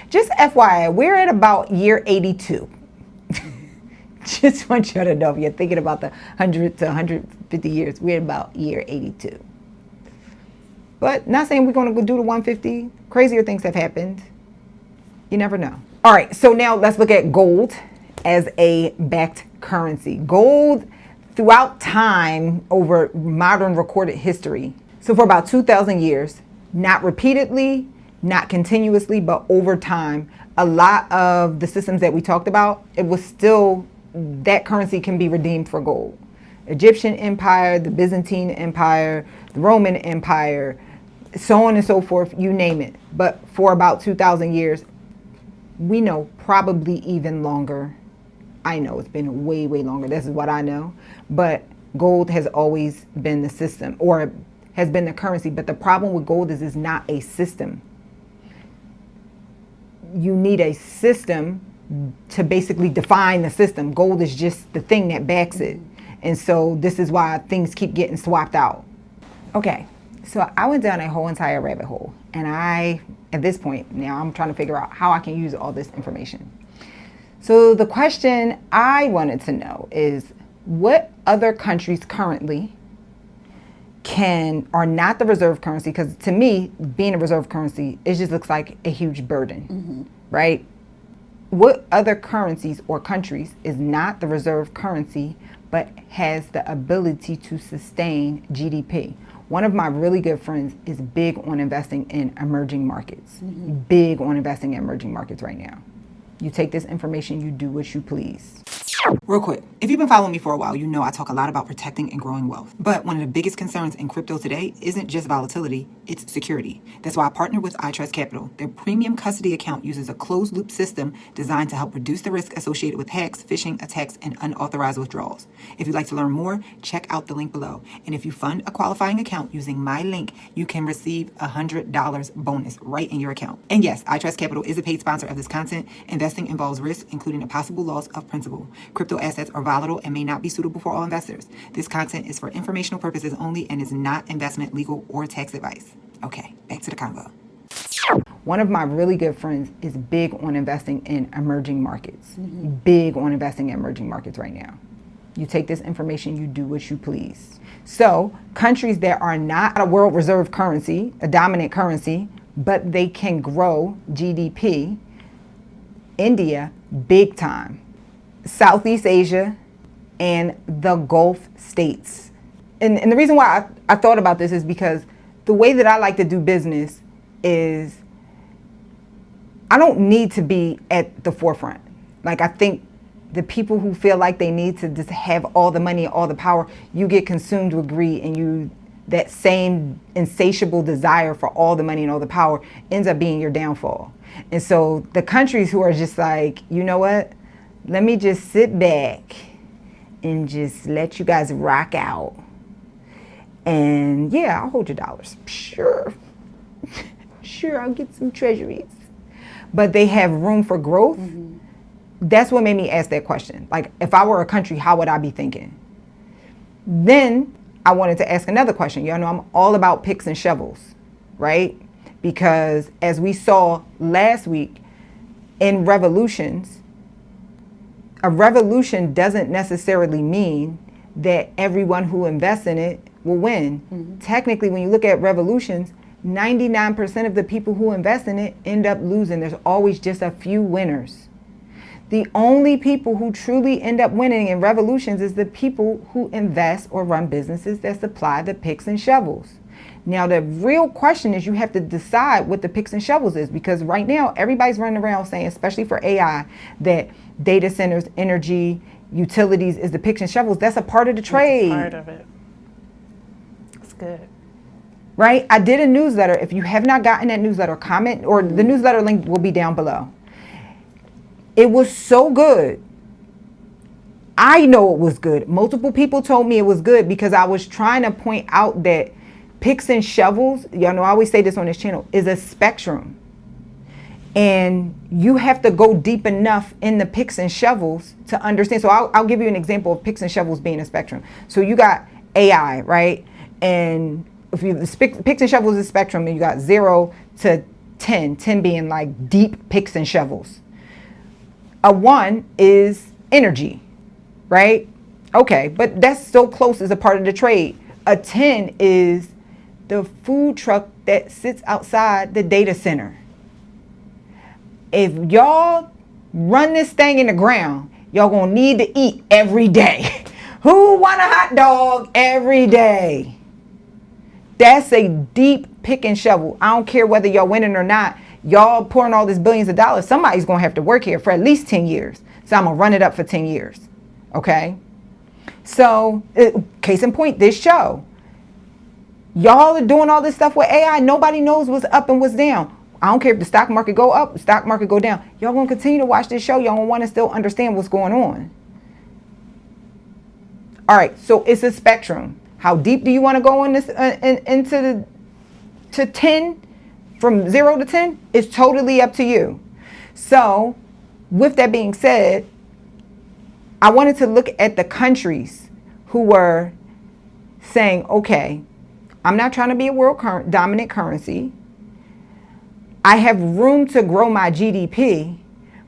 Just FYI, we're at about year 82. Just want you to know, if you're thinking about the 100 to 150 years, we're at about year 82. But not saying we're going to go do the 150. Crazier things have happened. You never know. All right, so now let's look at gold as a backed currency. Gold throughout time over modern recorded history. So for about 2,000 years, not repeatedly, not continuously, but over time, a lot of the systems that we talked about, it was still, that currency can be redeemed for gold. Egyptian Empire, the Byzantine Empire, the Roman Empire, so on and so forth, you name it. But for about 2,000 years, we know probably even longer. I know it's been way, way longer. This is what I know. But gold has always been the system, or has been the currency. But the problem with gold is it's not a system. You need a system to basically define the system. Gold is just the thing that backs it. And so this is why things keep getting swapped out. Okay, so I went down a whole entire rabbit hole. And at this point, now I'm trying to figure out how I can use all this information. So the question I wanted to know is, what other countries currently are not the reserve currency? Because to me, being a reserve currency, it just looks like a huge burden, right? What other currencies or countries is not the reserve currency, but has the ability to sustain GDP? One of my really good friends is big on investing in emerging markets, big on investing in emerging markets right now. You take this information, you do what you please. Real quick, if you've been following me for a while, you know I talk a lot about protecting and growing wealth. But one of the biggest concerns in crypto today isn't just volatility, it's security. That's why I partnered with iTrust. Their premium custody account uses a closed-loop system designed to help reduce the risk associated with hacks, phishing, attacks, and unauthorized withdrawals. If you'd like to learn more, check out the link below. And if you fund a qualifying account using my link, you can receive $100 bonus right in your account. And yes, iTrust is a paid sponsor of this content. Investing involves risk, including a possible loss of principal. Crypto assets are volatile and may not be suitable for all investors. This content is for informational purposes only and is not investment, legal, or tax advice. Okay, back to the convo. One of my really good friends is big on investing in emerging markets. Big on investing in emerging markets right now. You take this information, you do what you please. So countries that are not a world reserve currency, a dominant currency, but they can grow GDP, India, big time. Southeast Asia and the Gulf states. and the reason why I thought about this is because the way that I like to do business is I don't need to be at the forefront. Like, I think the people who feel like they need to just have all the money and all the power, you get consumed with greed, and that same insatiable desire for all the money and all the power ends up being your downfall. And so the countries who are just like, you know what, let me just sit back and just let you guys rock out. And yeah, I'll hold your dollars. Sure. Sure, I'll get some treasuries. But they have room for growth. Mm-hmm. That's what made me ask that question. Like, if I were a country, how would I be thinking? Then I wanted to ask another question. Y'all know I'm all about picks and shovels, right? Because as we saw last week in revolutions, a revolution doesn't necessarily mean that everyone who invests in it will win. Mm-hmm. Technically, when you look at revolutions, 99% of the people who invest in it end up losing. There's always just a few winners. The only people who truly end up winning in revolutions is the people who invest or run businesses that supply the picks and shovels. Now, the real question is you have to decide what the picks and shovels is, because right now everybody's running around saying, especially for AI, that data centers, energy, utilities is the picks and shovels. That's a part of the trade.
That's part of it. That's good.
Right? I did a newsletter. If you have not gotten that newsletter, comment, or the newsletter link will be down below. It was so good. I know it was good. Multiple people told me it was good because I was trying to point out that picks and shovels, y'all know I always say this on this channel, is a spectrum. And you have to go deep enough in the picks and shovels to understand. So I'll give you an example of picks and shovels being a spectrum. So you got AI, right? And if you picks and shovels is a spectrum, and you got 0 to 10, 10 being like deep picks and shovels. A 1 is energy, right? Okay, but that's so close as a part of the trade. A 10 is the food truck that sits outside the data center. If y'all run this thing in the ground, y'all gonna need to eat every day. Who want a hot dog every day? That's a deep pick and shovel. I don't care whether y'all winning or not. Y'all pouring all this billions of dollars. Somebody's going to have to work here for at least 10 years. So I'm going to run it up for 10 years. Okay? So, case in point, this show. Y'all are doing all this stuff with AI. Nobody knows what's up and what's down. I don't care if the stock market go up, the stock market go down. Y'all going to continue to watch this show. Y'all going to want to still understand what's going on. All right. So it's a spectrum. How deep do you want to go in this to 10? From 0 to 10, it's totally up to you. So with that being said, I wanted to look at the countries who were saying, okay, I'm not trying to be a world dominant currency. I have room to grow my GDP,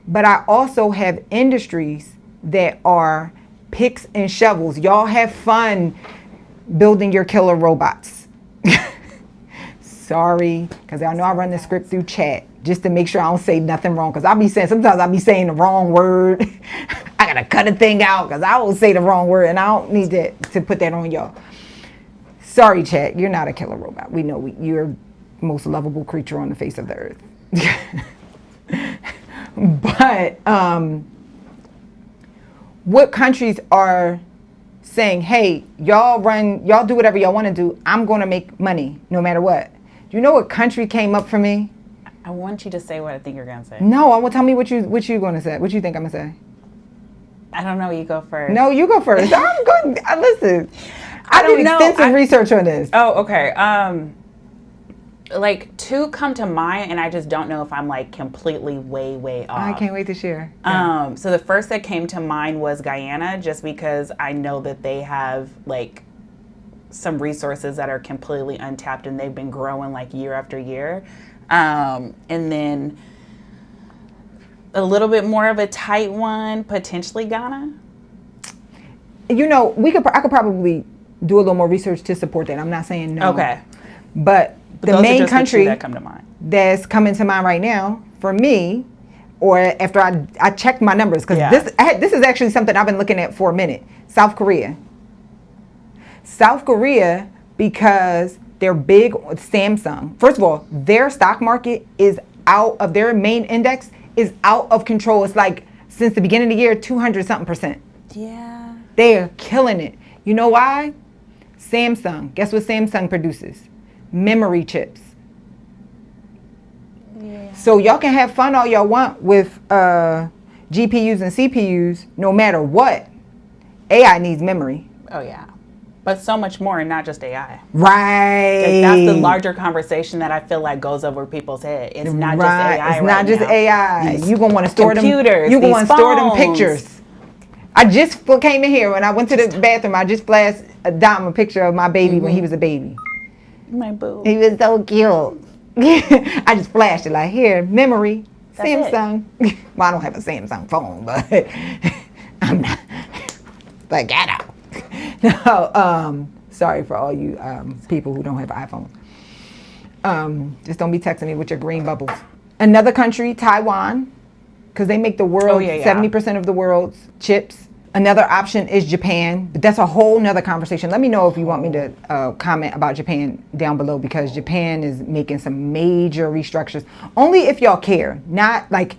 but I also have industries that are picks and shovels. Y'all have fun building your killer robots. Sorry, because I know I run the script through chat just to make sure I don't say nothing wrong. Because sometimes I'll be saying the wrong word. I got to cut a thing out because I will say the wrong word, and I don't need to put that on y'all. Sorry, chat. You're not a killer robot. We know you're the most lovable creature on the face of the earth. But what countries are saying, hey, y'all do whatever y'all want to do. I'm going to make money no matter what. Do you know what country came up for me?
I want you to say what I think you're going to say.
No, I want tell me what you're going to say. What you think I'm going to say?
I don't know. You go first.
No, you go first. I'm going. Listen, I did extensive research on this.
Oh, okay. Like, two come to mind, and I just don't know if I'm like completely way off.
I can't wait to share. Yeah.
So the first that came to mind was Guyana, just because I know that they have like some resources that are completely untapped, and they've been growing like year after year. And then a little bit more of a tight one, potentially Ghana.
You know, I could probably do a little more research to support that. I'm not saying no.
Okay.
But the main country
that come to mind.
That's coming to mind right now for me, or after I checked my numbers, because this is actually something I've been looking at for a minute. South Korea. South Korea, because they're big on Samsung. First of all, their stock market is out of their main index is out of control. It's like since the beginning of the year, 200 something percent.
Yeah.
They are killing it. You know why? Samsung. Guess what Samsung produces? Memory chips.
Yeah.
So y'all can have fun all y'all want with GPUs and CPUs, no matter what. AI needs memory.
Oh yeah. But so much more, and not just AI.
Right.
Like, that's the larger conversation that I feel like goes over people's head. It's not just AI.
It's not just
now.
AI.
These
You gonna want to store them.
computers,
You gonna want
these
to store them
phones.
pictures. I just came in here when I went to the bathroom. I just flashed a picture of my baby when he was a baby.
My boo.
He was so cute. I just flashed it like, here, memory,
That's
Samsung. Well, I don't have a Samsung phone, but I'm not like ghetto. No, sorry for all you people who don't have iPhone. Just don't be texting me with your green bubbles. Another country, Taiwan, because they make the world 70% of the world's chips. Another option is Japan, but that's a whole nother conversation. Let me know if you want me to comment about Japan down below, because Japan is making some major restructures. Only if y'all care. Not like,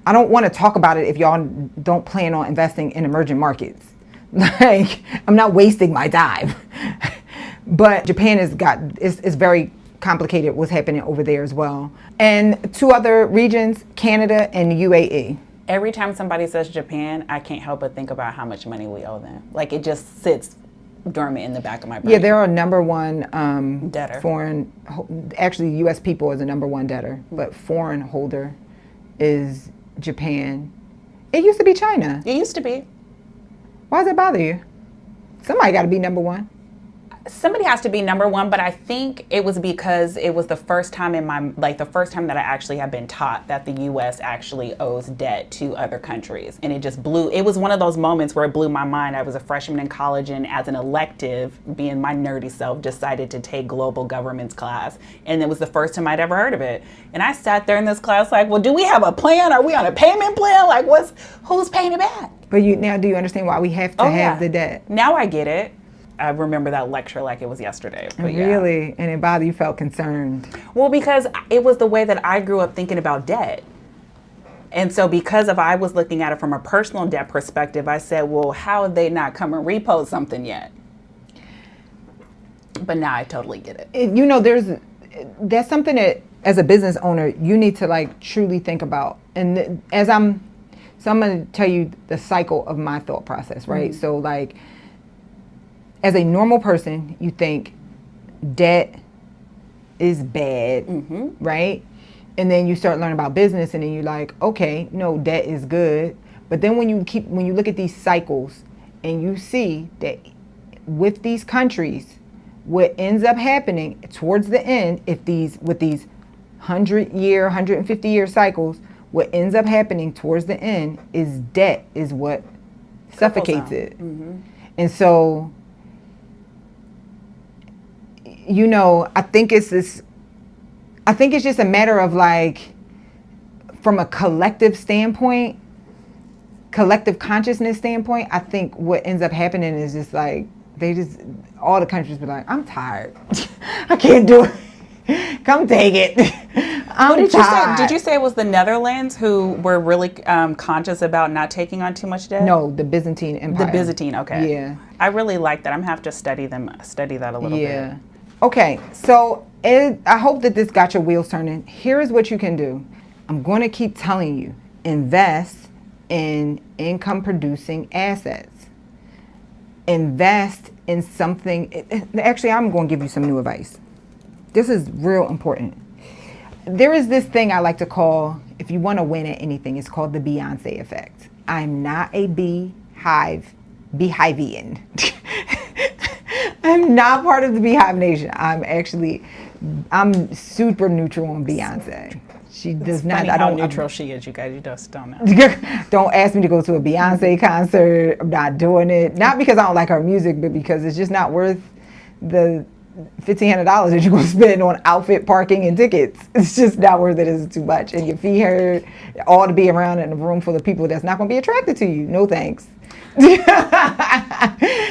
I don't want to talk about it if y'all don't plan on investing in emerging markets. Like, I'm not wasting my time. But Japan is very complicated what's happening over there as well. And two other regions, Canada and UAE.
Every time somebody says Japan, I can't help but think about how much money we owe them. Like, it just sits dormant in the back of my brain.
Yeah, they're our number one
debtor.
Actually, U.S. people is the number one debtor, but foreign holder is Japan. It used to be China.
It used to be.
Why does that bother you? Somebody got to be number one.
Somebody has to be number one, but I think it was because it was the first time the first time that I actually have been taught that the U.S. actually owes debt to other countries. And it was one of those moments where it blew my mind. I was a freshman in college, and as an elective, being my nerdy self, decided to take global governments class. And it was the first time I'd ever heard of it. And I sat there in this class like, well, do we have a plan? Are we on a payment plan? Like, who's paying it back?
But now do you understand why we have to have the debt?
Now I get it. I remember that lecture like it was yesterday. But
really? And it bothered you, felt concerned?
Well, because it was the way that I grew up thinking about debt. And so because I was looking at it from a personal debt perspective, I said, well, how have they not come and repoed something yet? But now I totally get it. That's something that as a business owner, you need to like truly think about. And I'm going to tell you the cycle of my thought process, right? Mm-hmm. So like, as a normal person, you think debt is bad, mm-hmm. right? And then you start learning about business, and then you're like, okay, no, debt is good. But then when you look at these cycles, and you see that with these countries, what ends up happening towards the end, with these 100-year, 150-year cycles, what ends up happening towards the end is debt is what suffocates it. Mm-hmm. And so, I think it's just a matter of like, from a collective standpoint, collective consciousness standpoint, I think what ends up happening is just like, all the countries be like, I'm tired. I can't do it. Come take it. I'm tired. Did you say it was the Netherlands who were really conscious about not taking on too much debt?
No, the Byzantine Empire.
The Byzantine, okay.
Yeah.
I really like that. I'm going to have to study that a little bit.
Okay, so I hope that this got your wheels turning. Here's what you can do. I'm going to keep telling you, invest in income producing assets. Invest in something. Actually, I'm going to give you some new advice. This is real important. There is this thing I like to call, if you want to win at anything, it's called the Beyonce effect. I'm not a beehivian. I'm not part of the Beehive Nation. I'm super neutral on Beyonce. She does not.
I don't neutral she is. You guys, you just don't know.
Don't ask me to go to a Beyonce concert. I'm not doing it. Not because I don't like her music, but because it's just not worth the $1,500 that you're going to spend on outfit, parking, and tickets. It's just not worth it. It's too much, and your fee hurt. All to be around in a room full of people that's not going to be attracted to you. No thanks.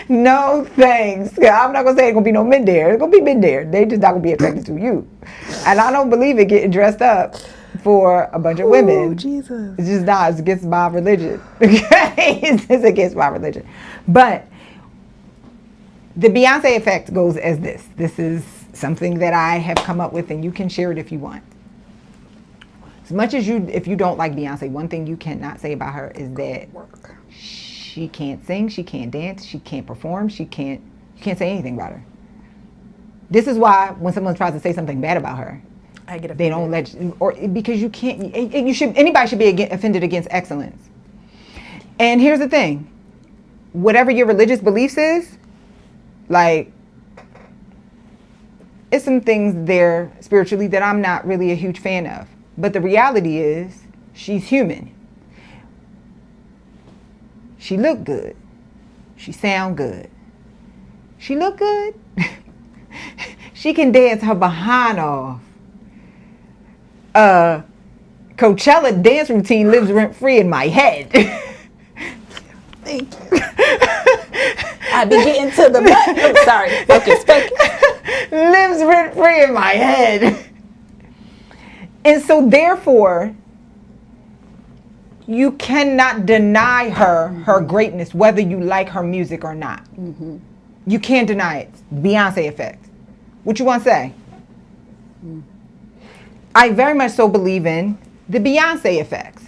No thanks. I'm not gonna say it's gonna be no men there. It's gonna be men there. They just not gonna be attracted to you. And I don't believe in getting dressed up for a bunch of women.
Oh, Jesus.
It's just not. It's against my religion. Okay, it's against my religion. But the Beyonce effect goes as this. This is something that I have come up with, and you can share it if you want. As much as if you don't like Beyonce, one thing you cannot say about her is that she can't sing, she can't dance, she can't perform, you can't say anything about her. This is why when someone tries to say something bad about her,
I get offended.
they don't let you, or because you can't. Anybody should be offended against excellence. And here's the thing: whatever your religious beliefs is, like, it's some things there spiritually that I'm not really a huge fan of. But the reality is, she's human. She look good. She sound good. She look good. She can dance her behind off. Coachella dance routine lives rent free in my head. Thank you.
I be getting to the butt. I'm sorry. Focus.
Lives rent free in my head. And so therefore, you cannot deny her greatness, whether you like her music or not. Mm-hmm. You can't deny it. Beyonce effect. What you want to say? I very much so believe in the Beyonce effect.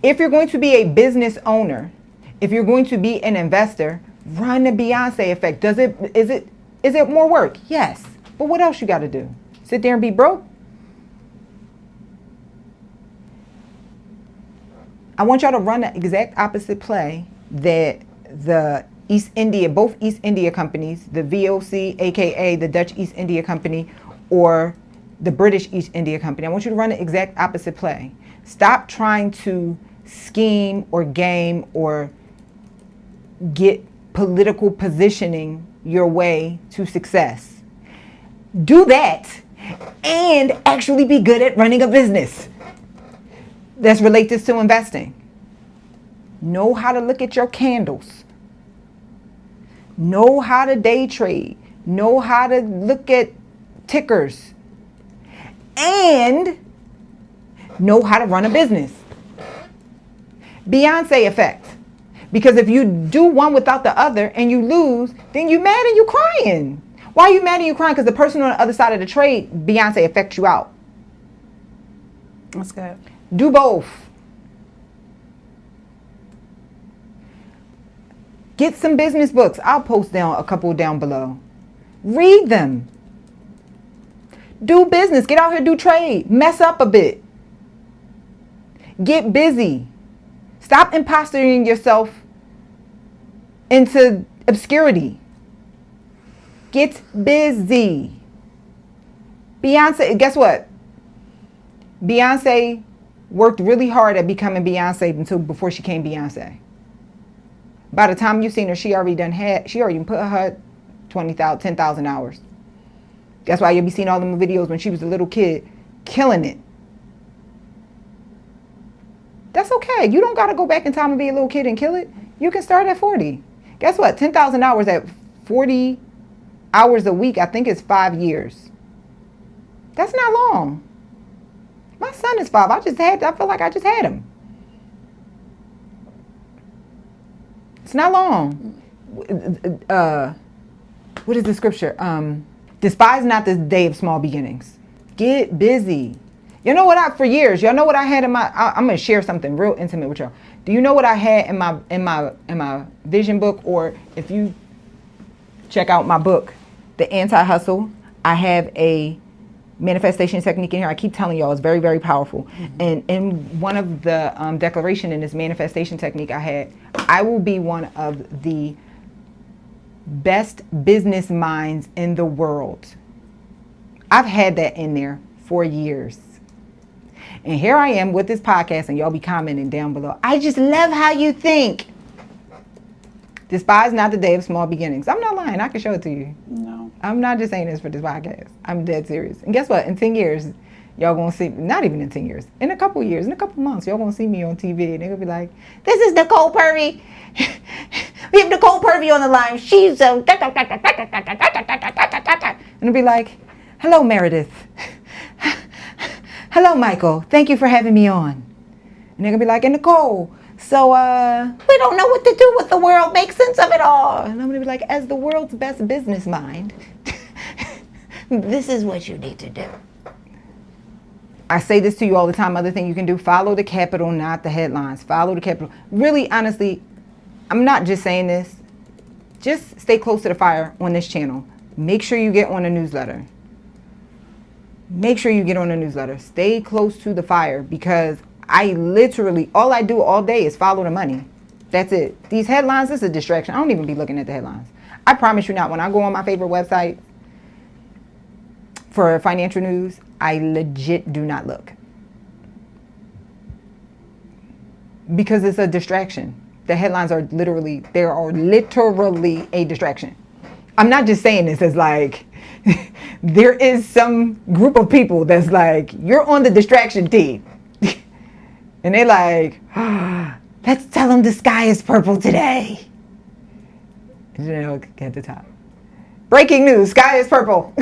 If you're going to be a business owner, if you're going to be an investor, run the Beyonce effect. Is it more work? Yes. But what else you got to do? Sit there and be broke? I want y'all to run the exact opposite play that the both East India companies, the VOC, aka the Dutch East India Company, or the British East India Company. I want you to run the exact opposite play. Stop trying to scheme or game or get political positioning your way to success. Do that and actually be good at running a business. Let's relate this to investing. Know how to look at your candles. Know how to day trade. Know how to look at tickers. And know how to run a business. Beyonce effect. Because if you do one without the other and you lose, then you mad and you crying. Why are you mad and you crying? Because the person on the other side of the trade, Beyonce affects you out.
That's good.
Do both. Get some business books. I'll post a couple down below. Read them. Do business. Get out here, do trade. Mess up a bit. Get busy. Stop impostoring yourself into obscurity. Get busy. Beyonce, guess what? Beyonce worked really hard at becoming Beyonce before she came Beyonce. By the time you seen her, she already put her 10,000 hours. That's why you'll be seeing all them videos when she was a little kid, killing it. That's okay. You don't got to go back in time and be a little kid and kill it. You can start at 40. Guess what? 10,000 hours at 40 hours a week, I think is 5 years. That's not long. My son is 5. I feel like I just had him. It's not long. What is the scripture? Despise not the day of small beginnings. Get busy. You know what for years, y'all know what I had in my, I'm going to share something real intimate with y'all. Do you know what I had in my vision book? Or if you check out my book, The Anti-Hustle, I have a manifestation technique in here. I keep telling y'all it's very, very powerful. Mm-hmm. And in one of the declaration in this manifestation technique I will be one of the best business minds in the world. I've had that in there for years. And here I am with this podcast, and y'all be commenting down below. I just love how you think. Despise not the day of small beginnings. I'm not lying. I can show it to you.
No.
I'm not just saying this for this podcast. I'm dead serious. And guess what? In 10 years, y'all gonna see, not even in 10 years, in a couple years, in a couple months, y'all gonna see me on TV and they're gonna be like, this is Nicole Purvey. We have Nicole Purvey on the line. She's and it'll be like, hello, Meredith. Hello, Michael. Thank you for having me on. And they're gonna be like, and Nicole, so we don't know what to do with the world. Make sense of it all. And I'm gonna be like, as the world's best business mind, this is what you need to do. I say this to you all the time. Other thing you can do, follow the capital, not the headlines. Follow the capital. Really, honestly, I'm not just saying this. Just stay close to the fire on this channel. Make sure you get on a newsletter. Make sure you get on a newsletter. Stay close to the fire, because I literally, all I do all day is follow the money. That's it. These headlines, this is a distraction. I don't even be looking at the headlines. I promise you not. When I go on my favorite website for financial news, I legit do not look. Because it's a distraction. The headlines are literally, they are literally a distraction. I'm not just saying this as like, there is some group of people that's like, you're on the distraction team. And they're like, let's tell them the sky is purple today. And then they'll get the top. Breaking news, sky is purple.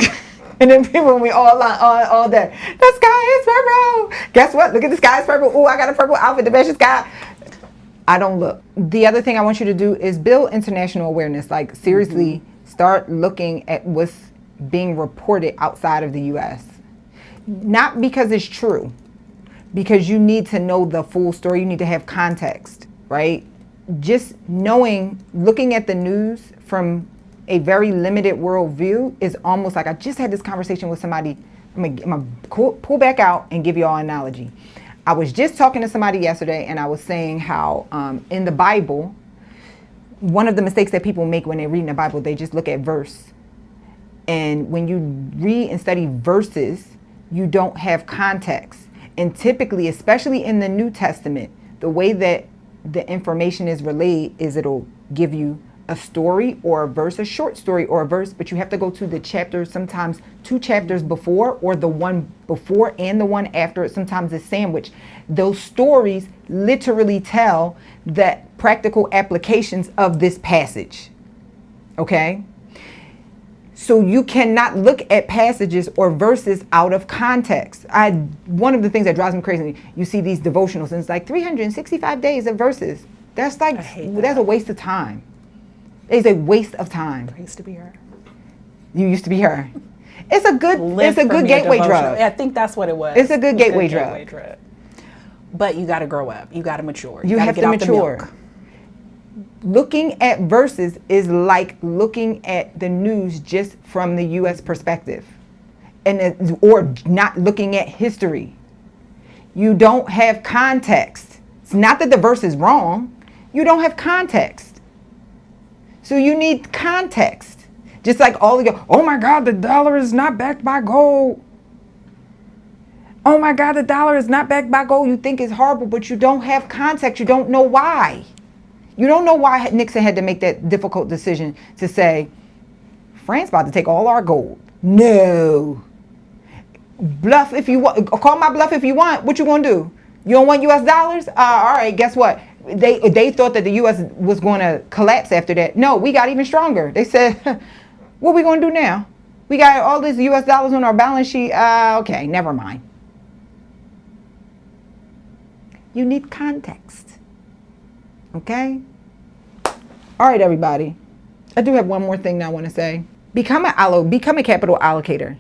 And then people, we all day, the sky is purple. Guess what? Look at the sky is purple. Oh, I got a purple outfit to match the sky. I don't look. The other thing I want you to do is build international awareness. Like, seriously, start looking at what's being reported outside of the U.S. Not because it's true, because you need to know the full story. You need to have context, right? Just knowing, looking at the news from a very limited worldview is almost like, I just had this conversation with somebody. I'm gonna pull back out and give you all an analogy. I was just talking to somebody yesterday, and I was saying how in the Bible, one of the mistakes that people make when they're reading the Bible, they just look at verse. And when you read and study verses, you don't have context. And typically, especially in the New Testament, the way that the information is relayed is it'll give you a story or a verse, a short story or a verse, but you have to go to the chapter, sometimes 2 chapters before, or the one before and the one after it. Sometimes it's sandwiched. Those stories literally tell the practical applications of this passage. Okay? So you cannot look at passages or verses out of context. One of the things that drives me crazy, you see these devotionals and it's like 365 days of verses. That's like, that's a waste of time. It's a waste of time.
I used to be her.
You used to be her. It's a good gateway drug.
I think that's what it was.
It's a good gateway drug.
But you got to grow up. You got to mature.
You have to mature. Looking at verses is like looking at the news just from the U.S. perspective, or not looking at history. You don't have context. It's not that the verse is wrong. You don't have context. So you need context. Just like all of you, oh my God, the dollar is not backed by gold. Oh my God, the dollar is not backed by gold. You think it's horrible, but you don't have context. You don't know why. You don't know why Nixon had to make that difficult decision to say, France about to take all our gold. No. Bluff if you want. Call my bluff if you want. What you gonna do? You don't want U.S. dollars? All right, guess what? They thought that the U.S. was going to collapse after that. No, we got even stronger. They said, what are we going to do now? We got all these U.S. dollars on our balance sheet. Okay, never mind. You need context. Okay? All right, everybody. I do have one more thing that I want to say. Become a capital allocator.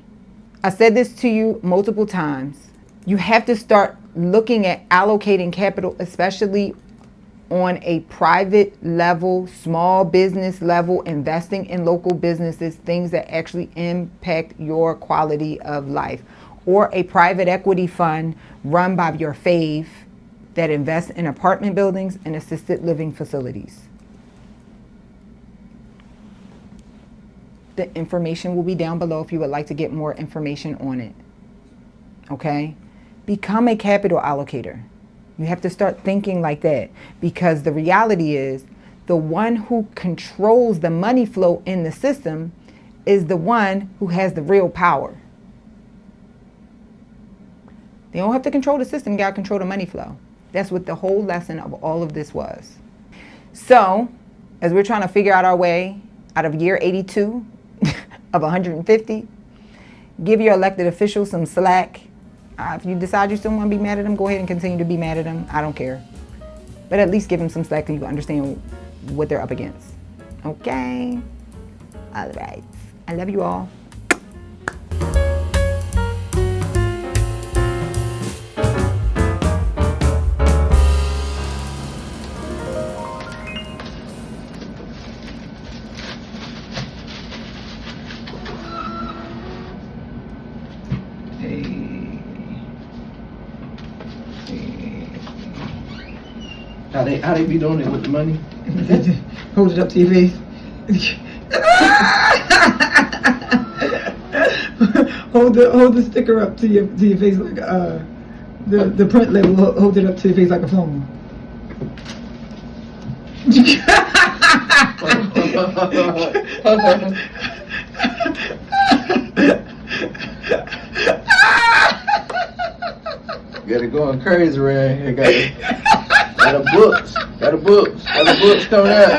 I said this to you multiple times. You have to start looking at allocating capital, especially on a private level, small business level, investing in local businesses, things that actually impact your quality of life, or a private equity fund run by your fave that invests in apartment buildings and assisted living facilities. The information will be down below if you would like to get more information on it. Okay? Become a capital allocator. You have to start thinking like that, because the reality is the one who controls the money flow in the system is the one who has the real power. They don't have to control the system. You got to control the money flow. That's what the whole lesson of all of this was. So, as we're trying to figure out our way out of year 82 of 150, give your elected officials some slack. If you decide you still want to be mad at them, go ahead and continue to be mad at them. I don't care. But at least give them some slack so you can understand what they're up against. Okay? All right. I love you all.
How they be doing it with the money?
Hold it up to your face. hold the sticker up to your face like the print label. Hold it up to your face like a phone.
Got it going crazy around here. Got the books coming out.